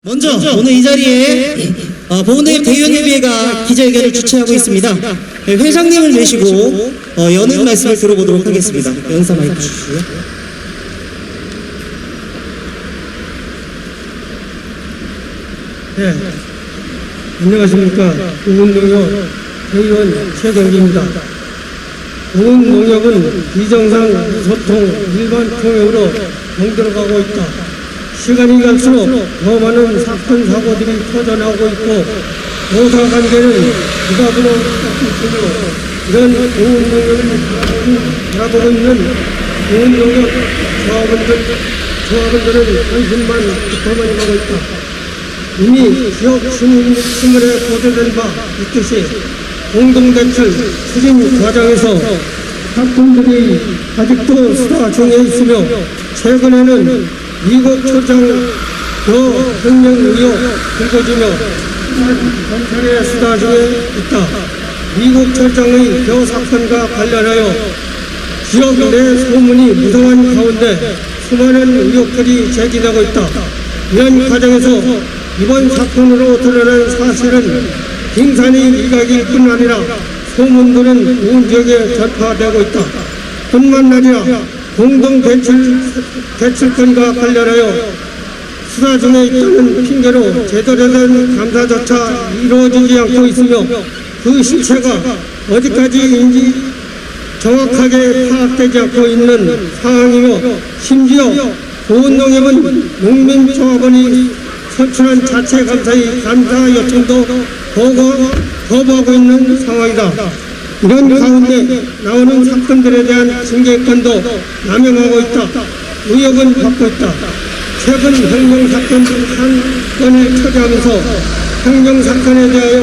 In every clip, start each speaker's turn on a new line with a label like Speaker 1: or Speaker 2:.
Speaker 1: 먼저 오늘 이 자리에 보훈대학 대의원협의회가 기자회견을 주최하고 있습니다. 회장님을 모시고 여는 말씀을 들어보도록 하겠습니다. 연사 마이크 주시고요.
Speaker 2: 네, 안녕하십니까. 보훈농협 대의원 최경기입니다. 보훈농협은 비정상 소통 일반 통역으로 병들어가고 있다. 시간이 갈수록 더 많은 사건 사고들이 터져나오고 있고 노사관계는 부가부로 깎이며 이런 보훈농협을 바라보고 있는 보훈농협 조합원들은 한숨만 깊어만 가고 있다. 이미 지역 신문에 보도된 바 있듯이 공동대출 추진 과정에서 사건들이 아직도 수사 중에 있으며 최근에는 미국 초장 혁명 의혹 불거지며 검찰의 수사 중에 있다. 미국 철장의 벼 사건과 관련하여 지역 내 소문이 무성한 가운데 수많은 의혹들이 제기되고 있다. 이런 과정에서 이번 사건으로 드러난 사실은 빙산의 일각일 뿐 아니라 소문들은 온 지역에 전파되고 있다. 뿐만 아니라 공동 대출권과 관련하여 수사 중에 있다는 핑계로 제대로 된 감사조차 이루어지지 않고 있으며 그 실체가 어디까지인지 정확하게 파악되지 않고 있는 상황이며 심지어 보훈농협은 농민조합원이 선출한 자체 감사의 감사 요청도 거부하고 있는 상황이다. 이런 가운데 나오는 사건들에 대한 징계권도 남용하고 있다. 의혹은 받고 있다. 최근 혁명사건 한 건을 처리하면서 혁명사건에 대하여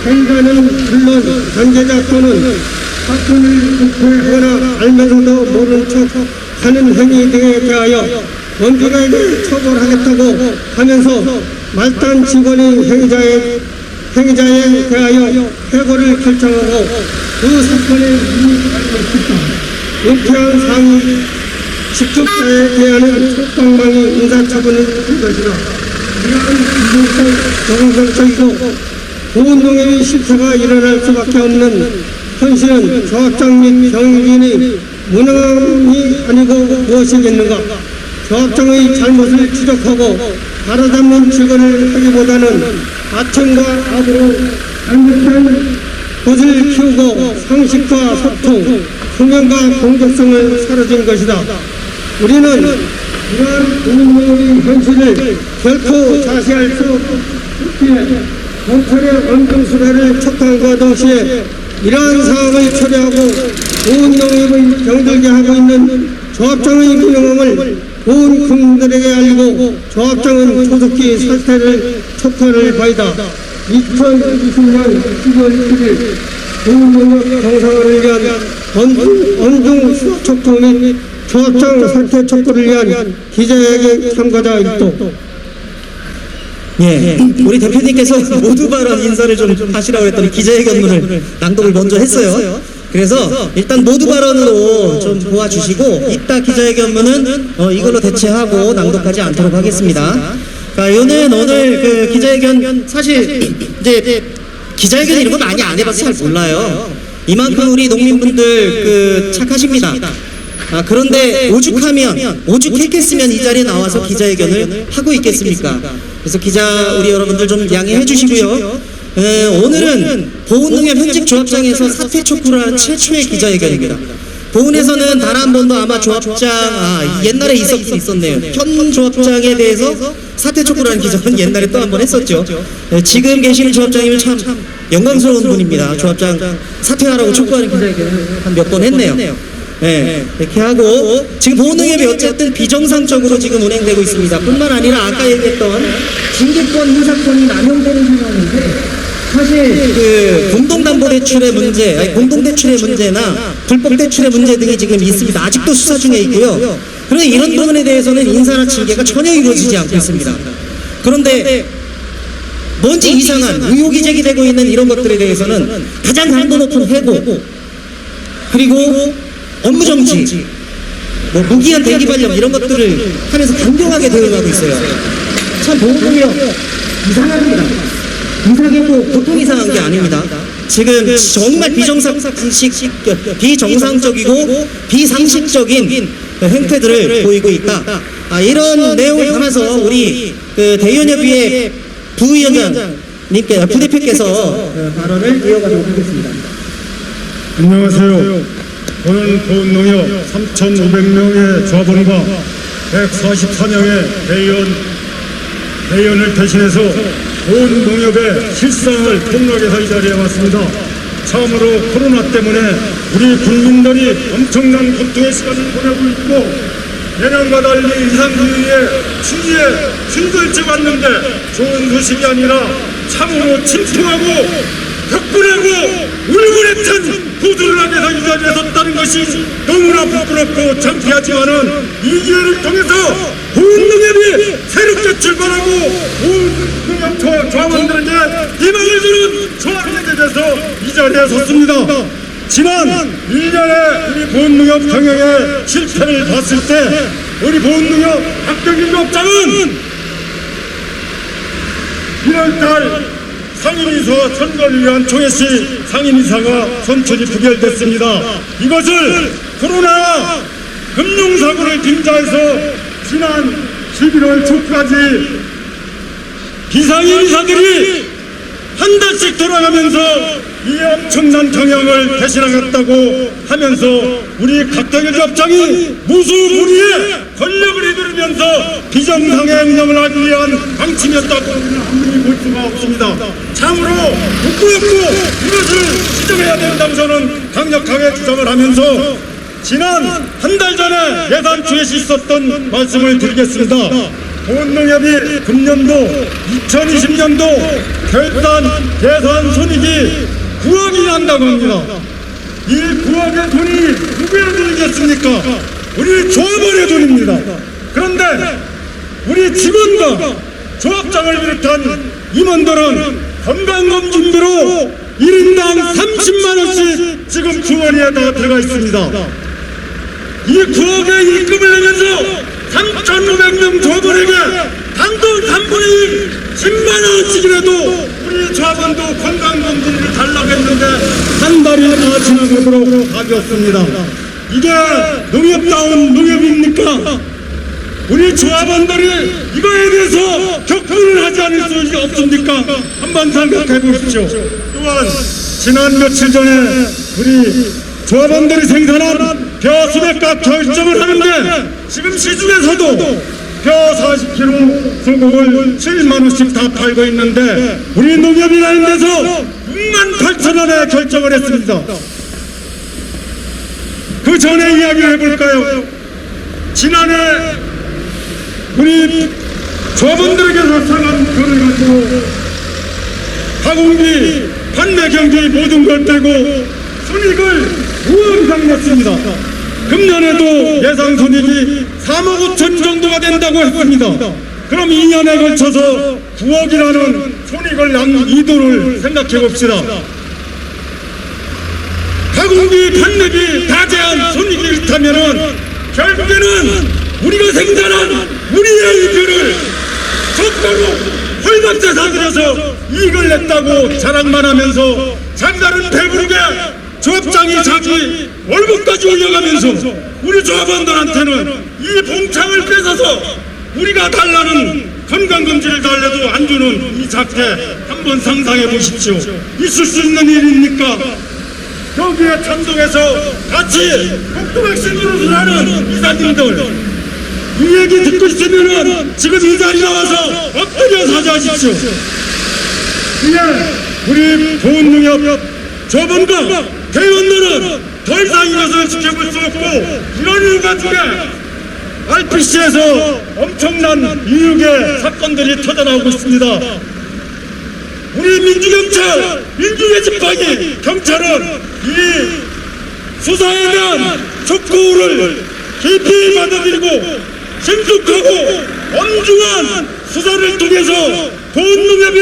Speaker 2: 행사는 물론 관계자 또는 사건을 은폐하거나 알면서도 모른 척 하는 행위 등에 대하여 원준에게 처벌하겠다고 하면서 말단 직원이 행위자에 대하여 해고를 결정하고 그 사건에 이익을 은폐한 상위 직접자에 대한 촉방망이 인사처분을 한 것이다. 이러한 정상적이고 보훈농협의 실체가 일어날 수밖에 없는 현실은 조합장 및 경비인의 무능함이 아니고 무엇이겠는가. 조합장의 잘못을 지적하고 바로잡는 직원을 하기보다는 아첨과 압으로 잘못된 것을 키우고 상식과 소통, 투명과 공정성을 사라진 것이다. 우리는 이러한 보훈농협의 현실을 결코 자시할 수 없기에 검찰의 엄정수사를 촉구함과 동시에 이러한 상황을 처리하고 보훈농협의 병들게 하고 있는 조합장의 무능함을 보훈 국민들에게 알리고 조합장은 조속히 사퇴를 촉구할 바이다. 2020년 10월 1일 보훈농협 정상화를 위한 엄중 수사 촉구 및 조합장 사퇴 촉구를 위한 기자회견 참가자 일동.
Speaker 1: 예, 우리 대표님께서 모두 발언 인사를 좀 하시라고 했더니 기자회견문을 낭독을 먼저 했어요. 그래서 일단 모두 발언으로 좀 도와주시고 이따 기자회견문은 이걸로 대체하고 낭독하지 않도록 하겠습니다. 요는 오늘 그 기자회견 사실 이제 기자회견 이런 거 많이 안 해봐서 잘 몰라요. 이만큼 우리 농민분들 그 착하십니다. 그런데 오죽했겠으면 이 자리에 나와서 기자회견을 하고 있겠습니까? 그래서 우리 여러분들 좀 양해해 주시고요. 오늘은 보훈농협 현직 조합장에서 사퇴 촉구를 한 최초의 기자회견입니다. 보훈에서는 단 한 번도 아마 조합장, 옛날에 있었네요. 현 조합장에 대해서 사퇴 촉구를 한 기자는 옛날에 또 한 번 했었죠. 지금 계시는 조합장이면 참 영광스러운 분입니다. 조합장 사퇴하라고 촉구하는 기자회견을 한 몇 번 했네요. 네, 이렇게 하고 지금 보훈농협이 어쨌든 비정상적으로 지금 운행되고 있습니다. 뿐만 아니라 아까 얘기했던 징계권 인사권이 남용되는 상황인데 사실 그 공동담보대출의 문제, 공동대출의 문제나 불법대출의 문제 등이 지금 있습니다. 아직도 수사 중에 있고요. 그런데 이런 부분에 대해서는 인사나 징계가 전혀 이루어지지 않고 있습니다. 그런데 뭔지 이상한 의혹이 제기되고 있는 이런 것들에 대해서는 가장 강도 높은 해고 그리고 업무정지, 무기한 대기발령 이런 것들을 하면서 강경하게 대응하고 있어요. 참 보험공역 이상합니다. 이상했고 보통 이상한 게 아닙니다. 지금 정말 비정상적이고 비상식적인 행태들을 보이고 있다. 이런 내용을 담아서 우리 대의원협의회 부위원장님께 부대표께서 발언을 이어가도록 하겠습니다.
Speaker 3: 안녕하세요. 저는 보훈농협 3,500명의 조합원과 144명의 대의원을 대신해서 보훈농협의 실상을 폭로해서 이 자리에 왔습니다. 처음으로 코로나 때문에 우리 국민들이 엄청난 고통의 시간을 보내고 있고 예년과 달리 이상주의의 추위에 힘들지 않는데 좋은 소식이 아니라 참으로 침통하고 격분하고 울분했던 구두를 위해서 이 자리에 섰다는 것이 너무나 부끄럽고 창피하지만은 이 기회를 통해서 보훈농협이 새롭게 출발하고 보훈농협 조합원들에게 희망을 주는 조합원에 대해서 이 자리에 섰습니다. 지난 1년의 우리 보훈농협 경영의 실패를 봤을 때 우리 보훈농협 박경진 조합장은 1월달 상임이사 선거를 위한 총회시 상임이사가 선출이 부결됐습니다. 이것을 코로나 금융사고를 빙자해서 지난 11월 초까지 비상임이사들이 한 달씩 돌아가면서 이 엄청난 경영을 대신하겠다고 하면서 우리 각경의 조합장이 무수무리의 권력을 휘두르면서 비정상의 운영을 하기 위한 방침이었다고 우리는 아무리 볼 수가 없습니다. 참으로 부끄럽고 이것을 지적해야 된다고 저는 강력하게 주장을 하면서 지난 한 달 전에 예산 추회시 있었던 말씀을 드리겠습니다. 보훈농협이 금년도 2020년도 결산 예산 손익이 9억이 난다고 합니다. 이 9억의 돈이 누구의 돈이겠습니까? 우리 조합원의 돈입니다. 그런데 우리 직원과 조합장을 비롯한 임원들은 건강검진비로 1인당 30만원씩 지금 주머니에 다 들어가 있습니다. 이 9억의 입금을 내면서 3,500명 조합원에게 단돈 3분의 10만원씩이라도 우리 조합원도 건강검진을 달라고 했는데 한 달이 다 지나가도록 가졌습니다. 이게 농협다운 농협입니까? 우리 조합원들이 이거에 대해서 격분을 하지 않을 수 없습니까? 한번 생각해 보십시오. 또한 지난 며칠 전에 우리 조합원들이 생산한 벼 수백가 결정을 하는데 지금 시중에서도 벼 40kg 소금을 7만원씩 다 팔고 있는데 우리 농협이라는 데서 68,000원에 결정을 했습니다. 그 전에 이야기를 해볼까요? 지난해 우리 조합원들에게서 상한 그를 가지고 가공비, 판매 경비 모든 걸 빼고 손익을 5억 이상 냈습니다. 금년에도 예상 손익이 3억 5천 정도가 된다고 했습니다. 그럼 2년에 걸쳐서 9억이라는 손익을 난 이도를 생각해 봅시다. 가공비, 판매비 다 제한 손익이 있다면은 결국에는 우리가 생산한 우리의 이익을 적다고 헐값에 사들여서 이익을 냈다고 자랑만 하면서 자기들은 배부르게 조합장이 자기 월급까지 올려가면서 우리 조합원들한테는 이 봉창을 뺏어서 우리가 달라는 건강검진을 달래도 안 주는 이 작태 한번 상상해 보십시오. 있을 수 있는 일입니까? 여기에 참석해서 같이 복도백신 노릇을 이사님들 이 얘기 듣고 있으면은 지금 이 자리에 나와서 엎드려 사죄하십시오. 이게 우리 보훈농협 조합원과 대의원들은 더 이상 이것을 지켜볼 수 없고 이런 일과 중에 RPC에서 엄청난 이육의 사건들이 터져나오고 있습니다. 우리 민주경찰, 민주의 지팡이 경찰은 이 수사에 대한 촉구를 깊이 받아들이고 신속하고 엄중한 수사를 통해서 보훈농협이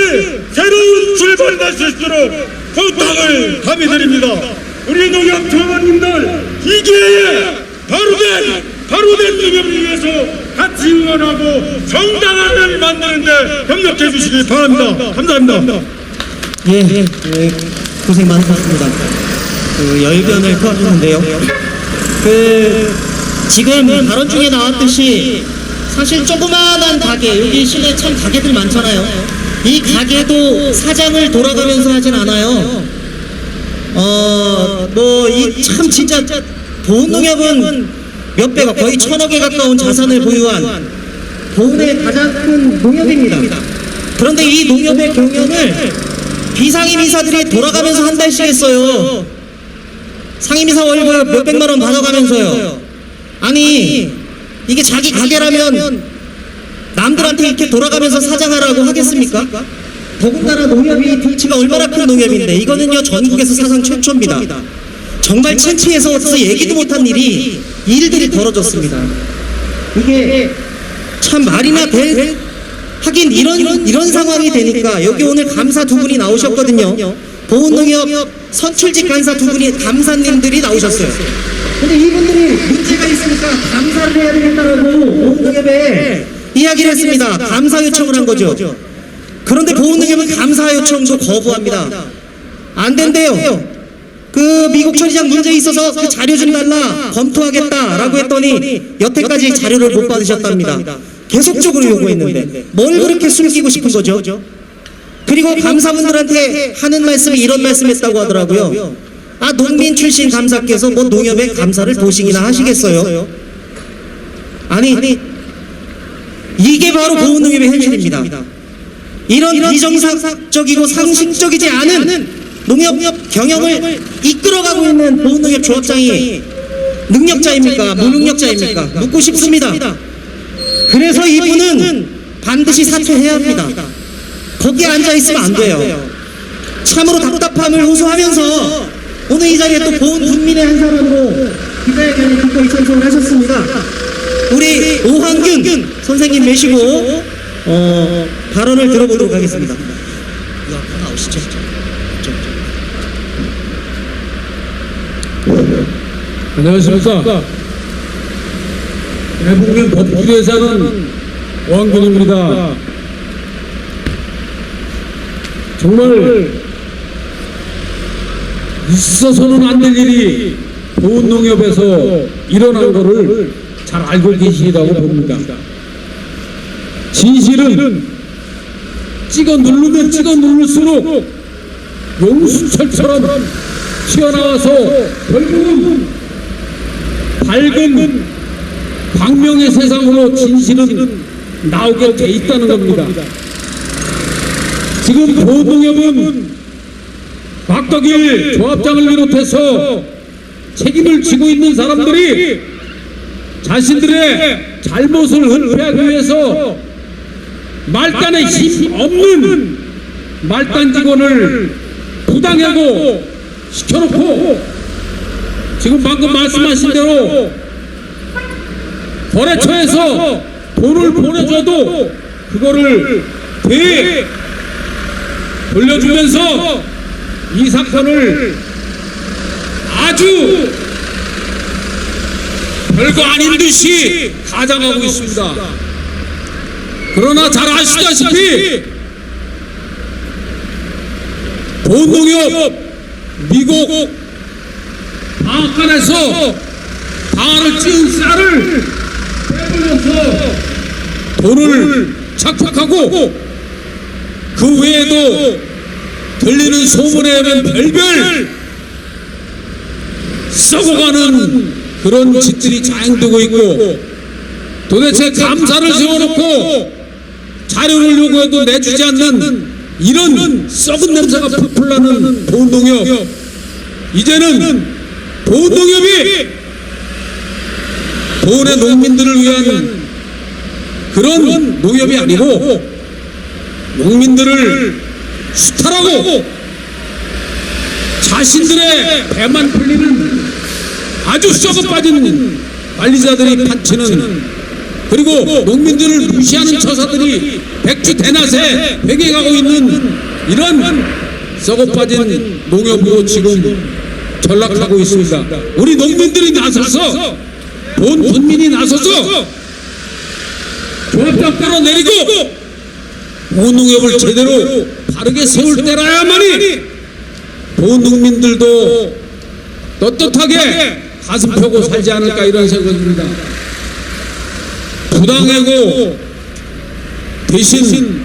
Speaker 3: 새로운 출발을 할 수 있도록 부탁을 감히 드립니다. 우리 농협 조합원님들 이 기회에 바르게 바로 된 농협을 위해서 같이 응원하고 정당한 나라를 만드는데 협력해 주시기 바랍니다. 감사합니다.
Speaker 1: 예, 고생 많으셨습니다. 그 열변을 토하셨는데요. 지금 발언 중에 나왔듯이 사실 조그마한 가게, 여기 시내 참 가게들 많잖아요. 이 가게도 사장을 돌아가면서 하진 않아요. 이 참 진짜 보훈농협은 몇백억, 거의 1,000억에 가까운 자산을 보유한 보훈의 가장 큰 농협입니다. 그런데 이 농협의 경영을 비상임이사들이 돌아가면서 한 달씩 했어요. 상임이사 월급 몇백만 원 받아가면서요. 아니, 이게 자기 가게라면 남들한테 이렇게 돌아가면서 사장하라고 하겠습니까? 더군다나 농협이 덩치가 얼마나 큰 농협인데, 이거는요 전국에서 사상 최초입니다. 정말 창피해서 어디서 얘기도 못한 일들이 벌어졌습니다. 이게 참 말이나 하긴 이런 상황이 되니까, 여기 오늘 감사 두 분이 나오셨거든요. 보훈농협 선출직 간사 두 분이 감사님들이 나오셨어요. 근데 이분들이 문제가 있으니까 감사를 해야 되겠다라고 보훈농협에 이야기를 했습니다. 감사 요청을 한 거죠. 그런데 보훈농협은 감사 요청도 거부합니다. 안 된대요. 그 미국 처리장 문제 있어서 그 자료 좀 달라, 검토하겠다라고 했더니 여태까지 자료를 못 받으셨답니다. 계속적으로 요구했는데 뭘 그렇게 숨기고 싶은 거죠? 그리고 감사분들한테 하는 말씀이 이런 말씀했다고 하더라고요. 농민 출신 감사께서 뭐 농협의 감사를 도식이나 하시겠어요? 아니, 이게 바로 보훈농협의 현실입니다. 이런 비정상적이고 상식적이지 않은 농협 경영을 이끌어가고 있는 보훈농협 조합장이 능력자입니까? 무능력자입니까? 묻고 싶습니다. 그래서 이분은 반드시 사퇴해야 합니다. 거기에 앉아있으면 안 돼요. 참으로 답답함을 호소하면서 오늘 이 자리에 또 보훈 군민의 한 사람으로 기자회견에 기꺼이 참석을 하셨습니다. 우리 오한균 선생님 모시고 발언을 들어보도록 하겠습니다. 이거 앞에 나오시죠.
Speaker 4: 안녕하십니까. 대북민 법규대사는 오한균입니다. 정말 있어서는 안 될 일이 보훈농협에서 일어난 것을 잘 알고 계시다고 봅니다. 진실은 찍어 누르면 찍어 누를수록 용수철처럼 튀어나와서 결국은 밝은 광명의 세상으로 진실은 나오게 돼 있다는 겁니다. 지금 보훈농협은 박덕일 조합장을 비롯해서 책임을 지고 있는 사람들이 자신들의 잘못을 은폐하기 위해서 말단에 힘 없는 말단 직원을 부당하고 시켜놓고 지금 방금 말씀하신 대로 거래처에서 돈을 보내줘도 그거를 돌려주면서 이 사건을 아주 별거 아닌 듯이 가장하고 있습니다. 그러나 잘 아시다시피 보훈농협 미국 방앗간에서 방아를 찌은 쌀을 빼돌려서 돈을 착착하고 그 외에도 들리는 소문에 의하면 별별 썩어가는 그런 짓들이 자행되고 있고, 도대체 감사를 세워놓고 자료를 요구해도 내주지 않는 이런 썩은 냄새가 풀풀 나는 보훈농협, 이제는 보훈농협이 보훈의 농민들을 위한 그런 농협이 아니고 농민들을 수탈하고 자신들의 배만 풀리는 아주 썩어빠진 관리자들이 판치는, 그리고 농민들을 무시하는 처사들이 백주 대낮에 회개가고 있는 이런 썩어빠진 농협으로 지금 전락하고 있습니다. 우리 농민들이 나서서 본 군민이 나서서 조합장 끌어내리고 보훈농협을 제대로 바르게 세울 때라야만이 보훈농민들도 떳떳하게 가슴 펴고 살지 않을까 이런 생각입니다. 부당하고 대신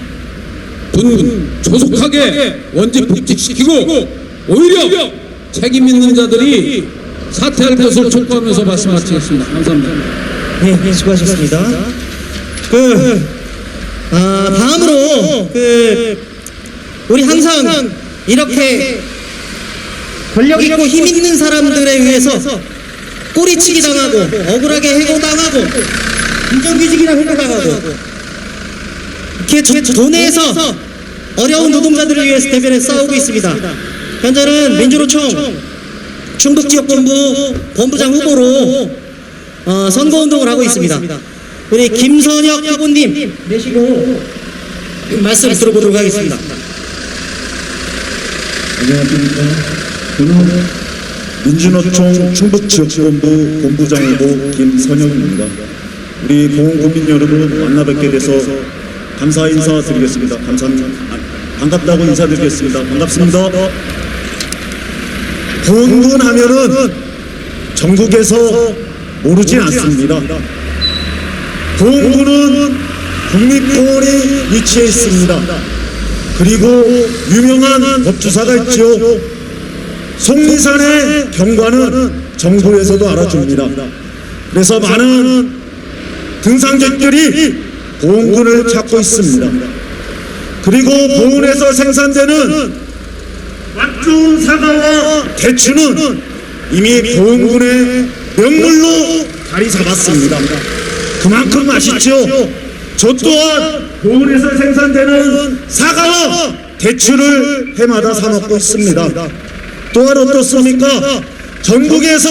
Speaker 4: 돈 조속하게 원직 복직시키고 오히려 책임 있는 자들이 사퇴할 것을 촉구하면서 말씀 마치겠습니다. 감사합니다.
Speaker 1: 네, 수고하셨습니다. 다음으로 우리 항상 이렇게 권력 있고 힘 있는 사람들에 의해서 꼬리치기 당하고 억울하게 해고당하고 인정규직이랑 해고당하고 이렇게 도내에서 어려운 노동자들을 위해서 대변해서 싸우고 있습니다. 현재는 민주노총 충북지역본부 본부장 후보로 선거운동을 하고 있습니다. 우리 김선혁 후보님 내시고 말씀 들어보도록 하겠습니다.
Speaker 5: 안녕하십니까. 저는 민주노총 충북지역본부 본부장 후보 김선영입니다. 우리 보훈국민 여러분 만나 뵙게 돼서 감사 인사드리겠습니다. 반갑다고 인사드리겠습니다. 반갑습니다. 보훈군 하면은 전국에서 모르진 않습니다. 보훈군은 국립공원이 위치해 있습니다. 그리고 유명한 법주사가 있죠. 속리산의 경관은 정부에서도 알아줍니다. 그래서 많은 등산객들이 보훈군을 찾고 있습니다. 그리고 보훈에서 생산되는 맛 좋은 사과와 대추는 이미 보훈군의 명물로 자리 잡았습니다. 그만큼 맛있죠. 저 또한 보훈에서 생산되는 사과와 대추를 해마다 사 먹고 있습니다. 또한 어떻습니까? 전국에서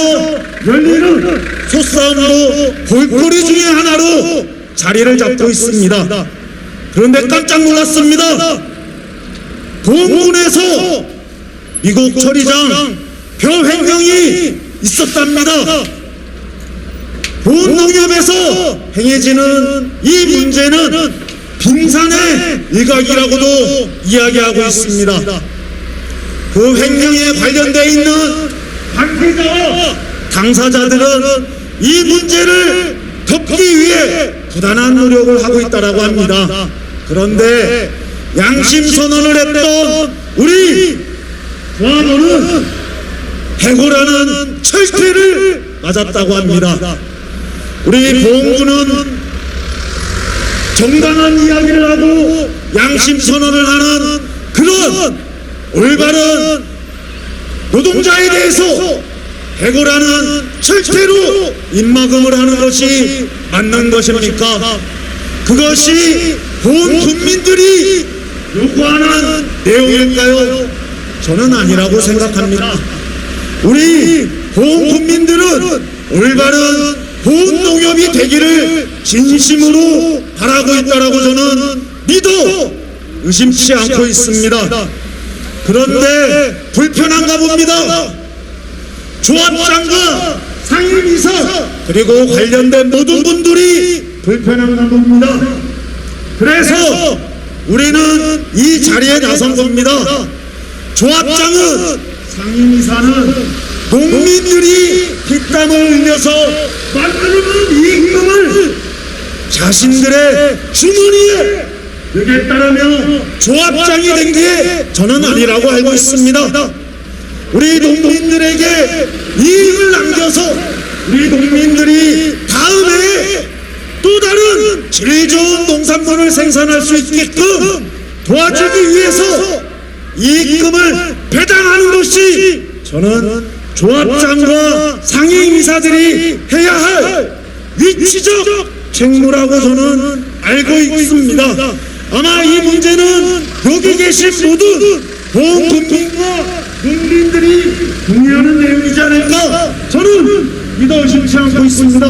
Speaker 5: 열리는 소싸움도 볼거리 중에 하나로 자리를 잡고 있습니다. 그런데 깜짝 놀랐습니다. 보훈군에서 미국 처리장 벼횡령이 있었답니다. 보훈농협에서 행해지는 이 문제는 빙산의 일각이라고도 이야기하고 있습니다. 그 횡령에 관련되어 있는 관계자와 당사자들은 이 문제를 덮기 위해 부단한 노력을 하고 있다고 합니다. 그런데 양심 선언을 했던 우리 조합원은 해고라는 철퇴를 맞았다고 합니다. 우리 보훈군은 정당한 이야기를 하고 양심 선언을 하는 그런 올바른 노동자에 대해서 해고라는 철퇴로 입막음을 하는 것이 맞는 것입니까? 그것이 보훈 국민들이 요구하는 내용일까요? 저는 아니라고 생각합니다. 우리 보훈 국민들은 올바른 보훈 농협이 되기를 진심으로 바라고 있다라고 저는 믿어 의심치 않고 있습니다. 그런데 불편한가 봅니다. 조합장과 상임이사 그리고 관련된 모든 분들이 불편한가 봅니다. 그래서 우리는 이 자리에 나선 겁니다. 조합장은 상임이사는 국민들이 핏땀을 흘려서 만드는 이익금을 자신들의 주머니에 넣겠다라며 조합장이 된 게 저는 아니라고 알고 있습니다. 우리 농민들에게 이익을 남겨서 우리 농민들이 다음에 또 다른 질 좋은 농산물을 생산할 수 있게끔 도와주기 위해서 이익금을 배당하는 것이 저는 조합장과 상임이사들이 해야 할 위치적 책무라고 저는 알고 있습니다. 아마 이 문제는 여기 계신 모든 보훈국민과 농민들이 동의하는 내용이지 않을까 저는 믿어 의심치 않고 있습니다.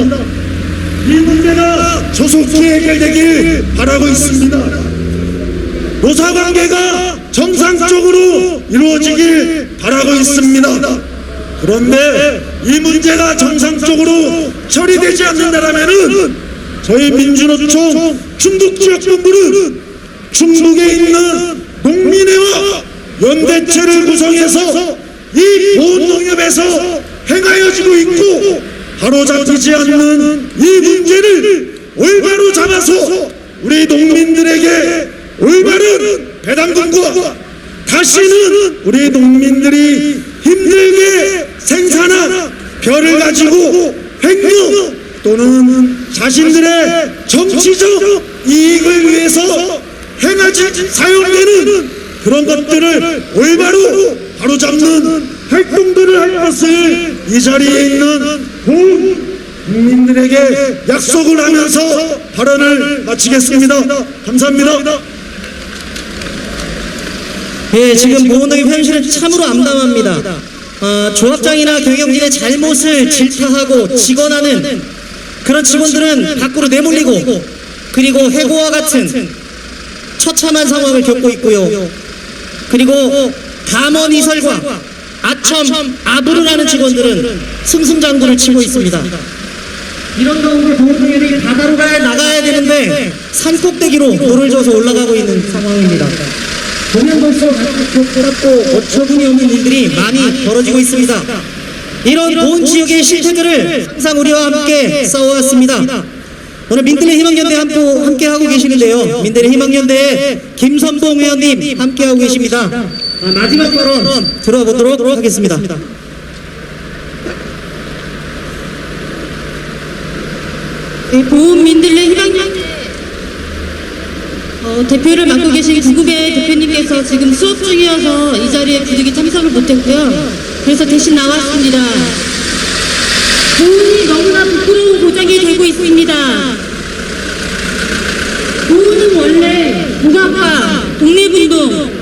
Speaker 5: 이 문제가 조속히 해결되길 바라고 있습니다. 노사관계가 정상적으로 이루어지길 바라고 있습니다. 그런데 이 문제가 정상적으로 처리되지 않는다라면은 저희 민주노총 충북지역본부는 충북에 있는 농민회와 연대체를 구성해서 이 보온농협에서 행하여지고 있고 바로잡히지 않는 이 문제를 올바로 잡아서 우리 농민들에게 올바른 배당금과 다시는 우리 농민들이 힘들게 생산한 벼를 가지고 횡령 또는 자신들의 정치적 이익을 위해서 행하지 사용되는 그런 것들을 올바로 바로잡는 활동들을 할 것을 이 자리에 있는 국민들에게 약속을 하면서 발언을 마치겠습니다. 감사합니다.
Speaker 1: 예, 지금 보온농협 현실은 참으로 암담합니다. 조합장이나 경영진의 잘못을 질타하고 직언하는 그런 직원들은 밖으로 내몰리고 그리고 해고와 같은 처참한 상황을 겪고 있고요. 그리고 감언이설과 아첨, 아부를 하는 직원들은 승승장구를 치고 있습니다. 이런 가운데 보온농협이 바다로 나가야 되는데 산꼭대기로 돌을 져서 올라가고 있는 상황입니다. 보면 볼수록 부끄럽고 어처구니 없는 일들이 많이 벌어지고 있습니다. 이런 보온 지역의 실태들을 항상 우리와 함께 싸워왔습니다. 오늘 민들레 희망연대 함께 하고 계시는데요. 민들레 희망연대의 김선봉 의원님 함께 하고 계십니다. 마지막 발언 들어보도록 하겠습니다.
Speaker 6: 네, 보온 민들레 희망연대 대표를 맡고 계신 구급의 대표님께서 지금 수업 중이어서 이 자리에 부득이 참석을 못했고요. 그래서 대신 나왔습니다. 보온이 너무나 부끄러운 고장이 되고 있습니다. 보온은 원래 공학과 독립운동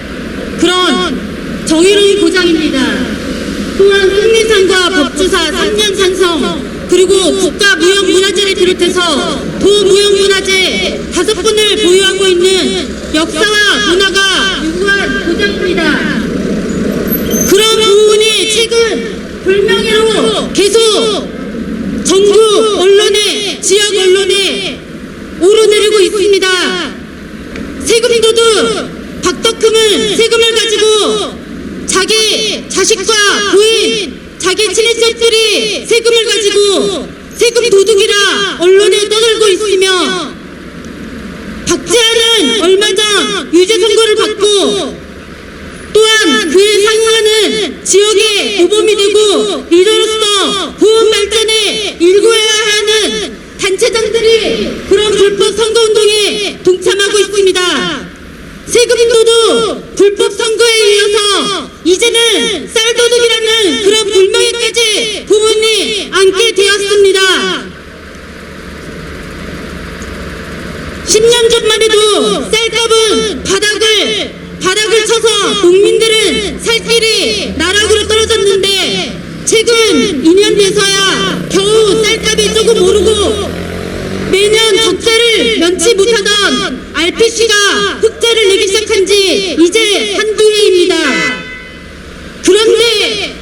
Speaker 6: 그런 정의로운 고장입니다. 또한 승리산과 법주사 3년 산성 그리고 국가무형문화재를 비롯해서 도무형문화재 5분을 보유하고 있는 역사와 문화가 유구한 고장입니다. 그런 부분이 최근 불명예로 계속 전국 언론에 지역 언론에 오르내리고 있습니다. 세금 도둑 박덕흠은 세금을 가지고 자기 자식과 부인 자기 친인척들이 세금을 가지고 세금 도둑이라 언론에 떠들고 있으며 박재환은 얼마 전 유죄 선고를 받고 또한 그에 상응하는 지역의 모범이 되고 리더로서 보온 발전에 일구어야 하는 단체장들이 그런 불법 선거운동에 동참하고 있습니다. 세금도둑 불법 선거에 이어서 이제는 쌀도둑이라는 그런 불명예까지 부모님 안게 되었습니다. 10년 전만 해도 쌀값은 바닥을 쳐서 농민들은 살 길이 나락으로 떨어졌는데 최근 2년 돼서야 겨우 쌀값이 조금 오르고 매년 적자를 면치 못하던 RPC가 흑자를 내기 시작한 지 이제 한두 해입니다. 그런데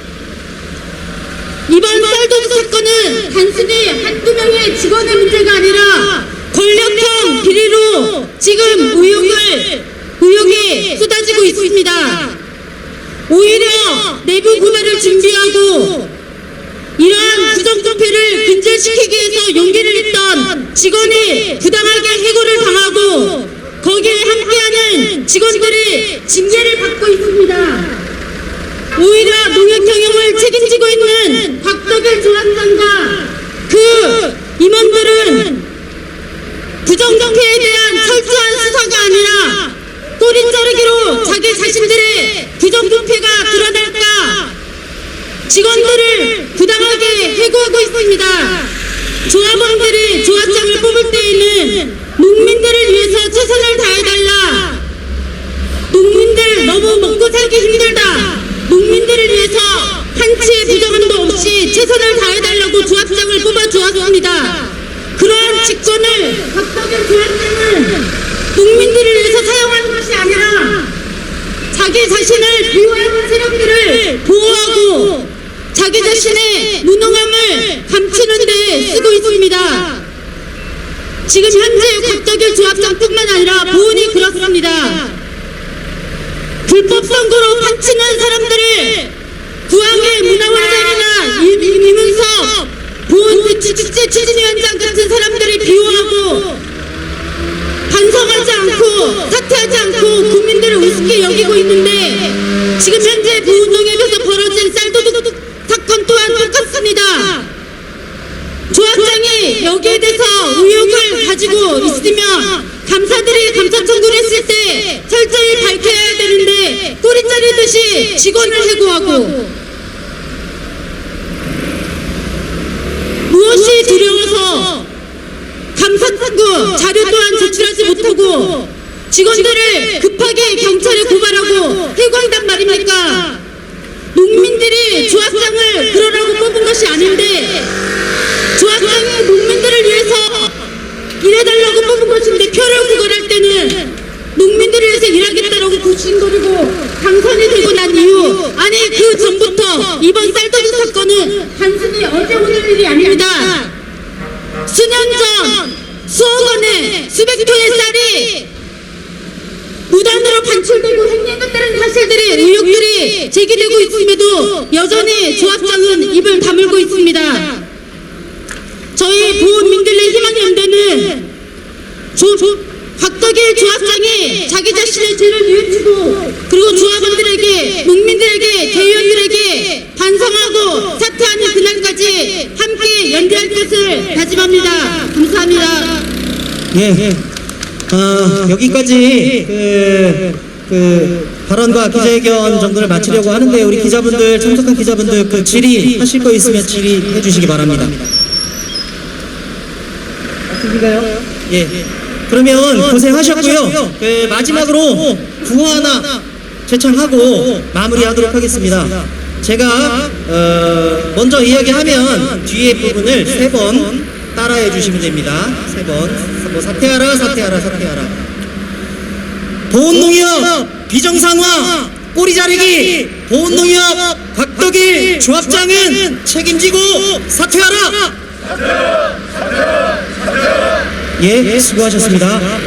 Speaker 6: 이번 쌀도둑 사건은 단순히 한두 명의 직원의 문제가 아니라 권력형 비리로 지금 의혹이 쏟아지고 있습니다. 오히려 내부 고발을 준비하고 이러한 부정부패를 근절시키기 위해서 용기를 냈던 직원이 부당하게 해고를 당하고 거기에 함께하는 직원들이 징계를 받고 있습니다. 오히려 농협 경영을 책임지고 있는 박덕일 조합장과 그 임원들은 부정부패에 대한 철저한 수사가 아니라 꼬리 자르기로 자기 자신들의 부정부패가 드러날까 직원들을 부당하게 해고하고 있습니다. 조합원들이 조합장을 뽑을 때에는 농민들을 위해서 최선을 다해달라. 농민들 너무 먹고 살기 힘들다. 농민들을 위해서 한치의 부정함도 없이 최선을 다해달라고 조합장을 뽑아주었습니다. 그러한 직권을 박덕일 조합장은 농민들을 위해서 사용하는 것이 아니라 자기 자신을 비호하는 세력들을 보호하고 자기 자신의 무능함을 감추는 데 쓰고 있습니다. 지금 현재 곽덕일 조합장뿐만 아니라 보훈이 그렇습니다. 불법 선거로 판치는 사람들을 구항의 문화원장이나 이문석 보훈 축제 추진위원장 같은 사람들이 비호하고 반성하지 않고 사퇴하지 않고 국민들을 우습게 여기고 있는데 지금 현재 보훈농협에서 벌어진 쌀도둑 사건 또한 똑같습니다. 조합장이 여기에 대해서 의혹을 가지고 있으면 감사들이 감사 청구를 했을 때 철저히 밝혀야 되는데 꼬리 자르듯이 직원을 해고하고 무엇이 두려워서 감사 청구 자료 또한 제출하지 못하고 직원들을 급하게 경찰에 고발하고 해고한단 말입니까? 농민들이 조합장을 그러라고 뽑은 것이 아닌데 조합장이 농민들을 위해서 일해달라고 뽑은 것인데 표를 구걸할 때는 농민들을 위해서 일하겠다라고 고신거리고 당선이 되고 난 이후 아니 그 전부터 이번 쌀도둑 사건은 단순히 어제 오늘 일이 아닙니다. 수년 전 수억 원의 수백 톤의 쌀이 무단으로 반출되고 횡령됐다는 사실들이 의혹들이 제기되고 있음에도 여전히 조합장은 입을 다물고 있습니다. 저희 보훈민들의 희망연대는 곽덕일 조합장이 자기 자신의 죄를 뉘우치고 그리고 조합원들에게 농민들에게 대의원들에게 반성하고 사퇴하는 그날까지 함께 연대할 것을 다짐합니다. 감사합니다.
Speaker 1: 예. 여기까지 그 발언과 기자회견 정도를 마치려고 하는데 우리 기자분들 참석한 기자분들 그 질의하실 거 있으면 질의해 주시기 바랍니다. 맞으신가요? 예. 그러면 고생하셨고요. 마지막으로 구호 하나 제청하고 마무리하도록 하겠습니다. 제가 먼저 이야기하면 뒤에 부분을 3번 따라해 주시면 됩니다. 3번. 뭐 사퇴하라, 사퇴하라, 사퇴하라. 보훈농협 비정상화 꼬리 자르기 보훈농협 곽덕일 조합장은 책임지고 사퇴하라. 예, 수고하셨습니다.